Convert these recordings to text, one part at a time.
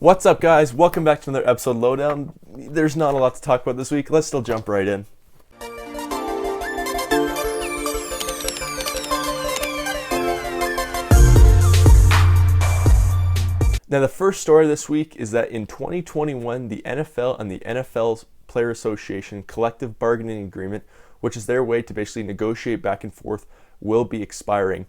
What's up, guys? Welcome back to another episode of Lowdown. There's not a lot to talk about this week. Let's still jump right in. Now, the first story this week is that in 2021, the NFL and the NFL's Player Association collective bargaining agreement, which is their way to basically negotiate back and forth, will be expiring.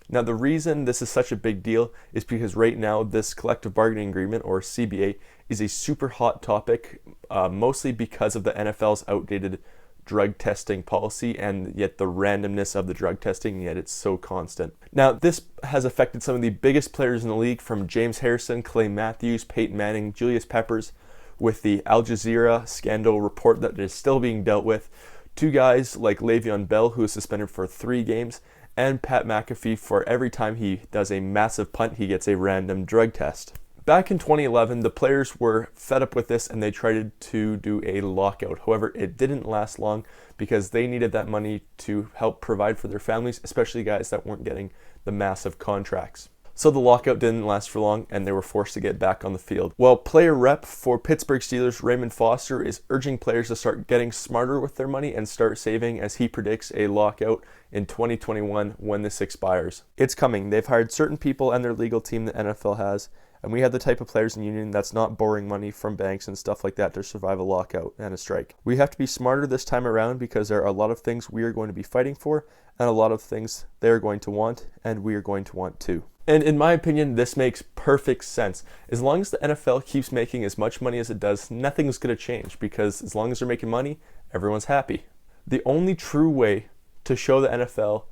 Now, the reason this is such a big deal is because right now this collective bargaining agreement, or CBA, is a super hot topic, mostly because of the NFL's outdated drug testing policy and yet the randomness of the drug testing, yet it's so constant. Now, this has affected some of the biggest players in the league, from James Harrison, Clay Matthews, Peyton Manning, Julius Peppers, with the Al Jazeera scandal report that is still being dealt with, to guys like Le'Veon Bell, who is suspended for 3 games, and Pat McAfee, for every time he does a massive punt, he gets a random drug test. Back in 2011, the players were fed up with this and they tried to do a lockout. However, it didn't last long because they needed that money to help provide for their families, especially guys that weren't getting the massive contracts. So the lockout didn't last for long and they were forced to get back on the field. Well, player rep for Pittsburgh Steelers, Raymond Foster, is urging players to start getting smarter with their money and start saving, as he predicts a lockout in 2021 when this expires. It's coming. They've hired certain people and their legal team the NFL has, and we have the type of players in the union that's not borrowing money from banks and stuff like that to survive a lockout and a strike. We have to be smarter this time around because there are a lot of things we are going to be fighting for and a lot of things they're going to want and we are going to want too. And in my opinion, this makes perfect sense. As long as the NFL keeps making as much money as it does, nothing's going to change, because as long as they're making money, everyone's happy. The only true way to show the NFL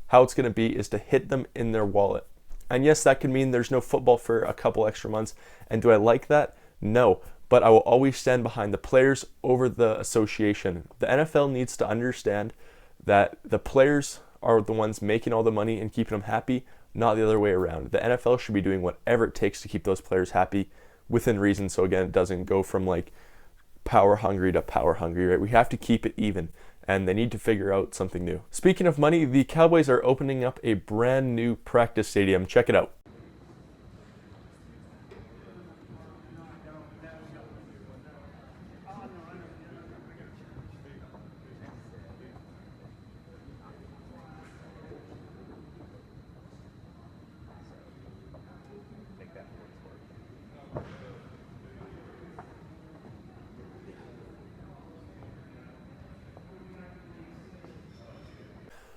how it's going to be is to hit them in their wallet. And yes, that could mean there's no football for a couple extra months. And do I like that? No. But I will always stand behind the players over the association. The NFL needs to understand that the players are the ones making all the money and keeping them happy, not the other way around. The NFL should be doing whatever it takes to keep those players happy within reason. So again, it doesn't go from like power hungry to power hungry, right? We have to keep it even, and they need to figure out something new. Speaking of money, the Cowboys are opening up a brand new practice stadium. Check it out.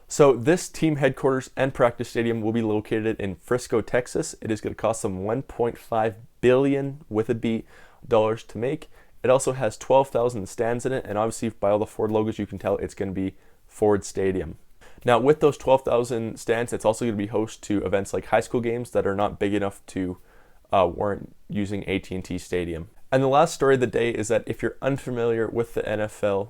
So this team headquarters and practice stadium will be located in Frisco, Texas. It is going to cost them $1.5 billion with a B dollars to make. It also has 12,000 stands in it, and obviously by all the Ford logos you can tell it's going to be Ford Stadium. Now with those 12,000 stands, it's also going to be host to events like high school games that are not big enough to warrant using AT&T Stadium. And the last story of the day is that if you're unfamiliar with the NFL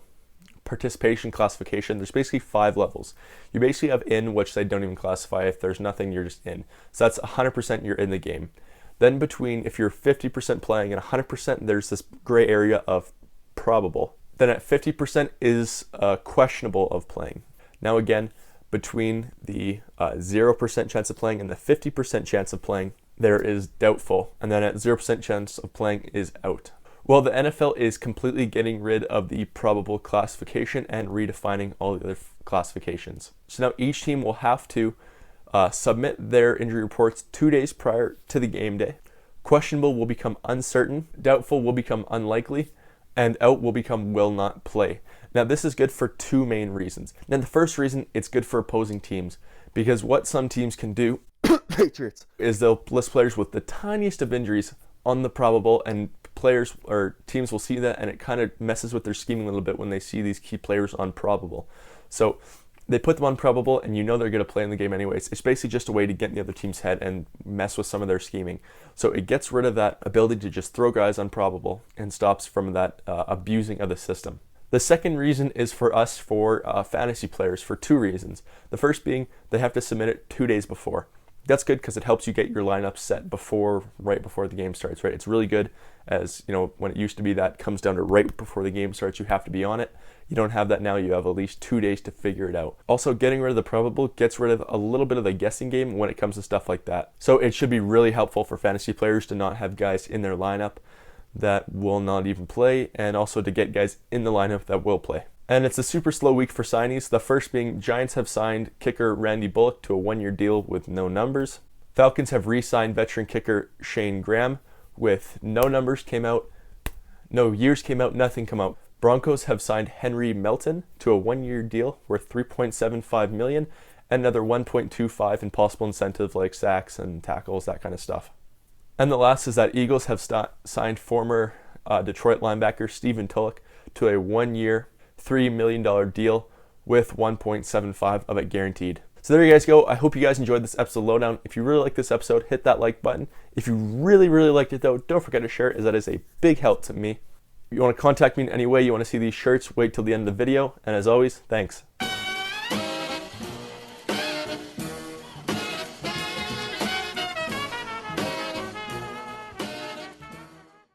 participation classification, there's basically 5 levels. You basically have in, which they don't even classify. If there's nothing, you're just in. So that's 100% you're in the game. Then between, if you're 50% playing and 100%, there's this gray area of probable. Then at 50% is questionable of playing. Now again, between the 0% chance of playing and the 50% chance of playing, there is doubtful. And then at 0% chance of playing is out. Well, the NFL is completely getting rid of the probable classification and redefining all the other classifications. So now each team will have to submit their injury reports 2 days prior to the game day. Questionable will become uncertain, doubtful will become unlikely, and out will become will not play. Now this is good for 2 main reasons. Now the first reason, it's good for opposing teams, because what some teams can do Patriots is they'll list players with the tiniest of injuries on the probable, and players or teams will see that, and it kind of messes with their scheming a little bit when they see these key players on probable. So they put them on probable, and you know they're going to play in the game anyways. It's basically just a way to get in the other team's head and mess with some of their scheming. So it gets rid of that ability to just throw guys on probable and stops from that abusing of the system. The second reason is for us, for fantasy players, for 2 reasons. The first being they have to submit it 2 days before. That's good because it helps you get your lineup set right before the game starts, right? It's really good, as you know, when it used to be that comes down to right before the game starts, you have to be on it. You don't have that now. You have at least 2 days to figure it out. Also, getting rid of the probable gets rid of a little bit of the guessing game when it comes to stuff like that. So it should be really helpful for fantasy players to not have guys in their lineup that will not even play, and also to get guys in the lineup that will play. And it's a super slow week for signees. The first being Giants have signed kicker Randy Bullock to a 1-year deal with no numbers. Falcons have re-signed veteran kicker Shane Graham with no numbers came out, no years came out, nothing come out. Broncos have signed Henry Melton to a 1-year deal worth $3.75 million and another $1.25 in possible incentive like sacks and tackles, that kind of stuff. And the last is that Eagles have signed former Detroit linebacker Stephen Tulloch to a 1-year, $3 million deal with $1.75 of it guaranteed. So there you guys go. I hope you guys enjoyed this episode of Lowdown. If you really like this episode, hit that like button. If you really, really liked it though, don't forget to share it, as that is a big help to me. If you want to contact me in any way, you want to see these shirts, wait till the end of the video. And as always, thanks.